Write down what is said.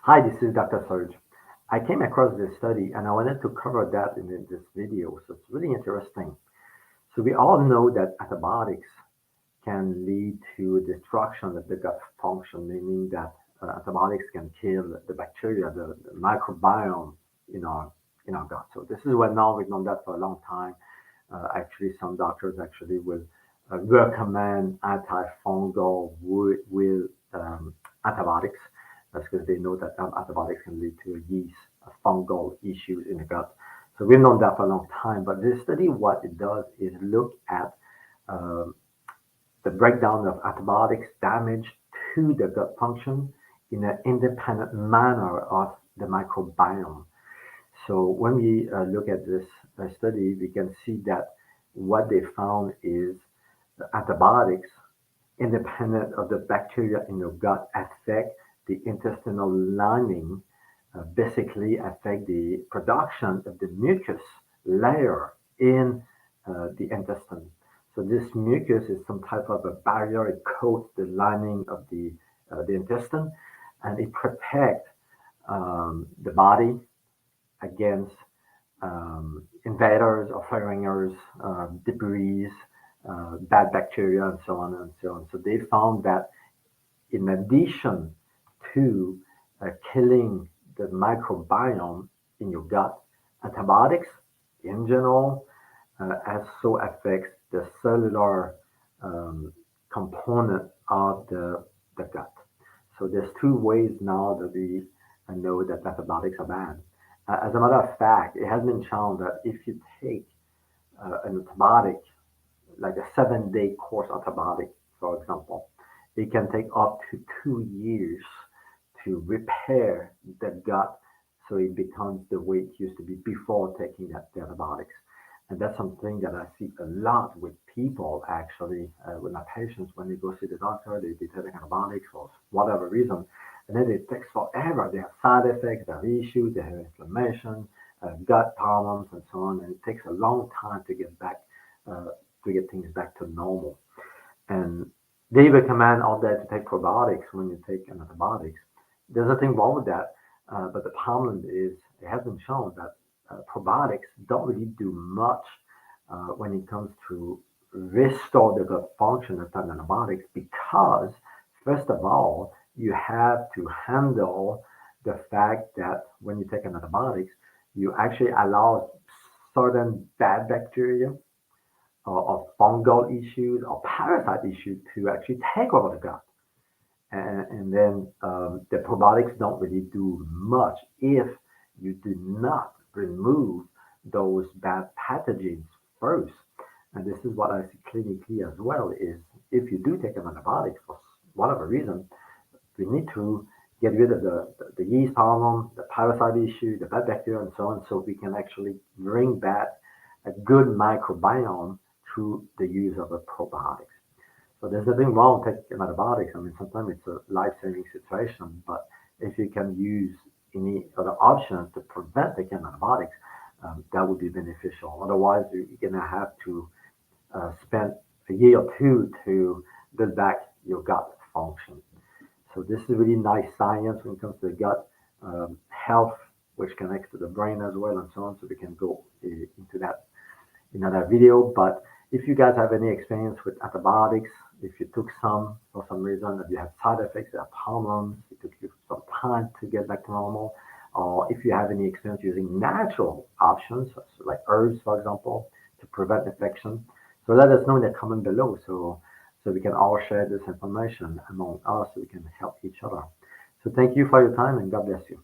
Hi, this is Dr. Serge. I came across this study and I wanted to cover that in this video. So it's really interesting. So we all know that antibiotics can lead to destruction of the gut function, meaning that antibiotics can kill the bacteria, the microbiome in our in our gut. So this is well known. We've known that for a long time. Actually, some doctors actually will recommend antifungal with antibiotics. That's because they know that antibiotics can lead to yeast, fungal issues in the gut. So we've known that for a long time. But this study, what it does is look at um, the breakdown of antibiotics damage to the gut function in an independent manner of the microbiome. So when we look at this study, we can see that what they found is the antibiotics, independent of the bacteria in your gut, affect the intestinal lining, basically affect the production of the mucus layer in the intestine. So this mucus is some type of a barrier. It coats the lining of the intestine, and it protects the body against invaders or foreigners, debris, bad bacteria, and so on and so on. So they found that in addition to killing the microbiome in your gut, antibiotics in general also affects the cellular um, component of the gut. So there's two ways now that we know that antibiotics are bad. As a matter of fact, it has been shown that if you take an antibiotic, like a 7-day course antibiotic, for example, it can take up to 2 years to repair the gut so it becomes the way it used to be before taking the antibiotics. And that's something that I see a lot with people actually, with my patients when they go see the doctor, they take antibiotics for whatever reason, and then it takes forever. They have side effects, they have issues, they have inflammation, gut problems, and so on, and it takes a long time uh, to get things back to normal. And they recommend all that to take probiotics when you take antibiotics. There's nothing wrong with that, but the problem is it has been shown that probiotics don't really do much when it comes to restore the gut function of antibiotics because, first of all, you have to handle the fact that when you take antibiotics, you actually allow certain bad bacteria or fungal issues or parasite issues to actually take over the gut. And then the probiotics don't really do much if you do not remove those bad pathogens first. And this is what I see clinically as well is if you do take an antibiotic for whatever reason, we need to get rid of the yeast problem, the parasite issue, the bad bacteria, and so on, so we can actually bring back a good microbiome through the use of a probiotics. So there's nothing wrong with taking antibiotics. I mean, sometimes it's a life-saving situation, but if you can use any other options to prevent taking antibiotics, that would be beneficial. Otherwise, you're going to have to spend a year or two to build back your gut function. So this is really nice science when it comes to the gut health, which connects to the brain as well, and so on. So we can go into that in another video. But if you guys have any experience with antibiotics, if you took some for some reason, if you have side effects, you have problems, it took you some time to get back to normal, or if you have any experience using natural options, like herbs, for example, to prevent infection, so let us know in the comment below so we can all share this information among us so we can help each other. So thank you for your time and God bless you.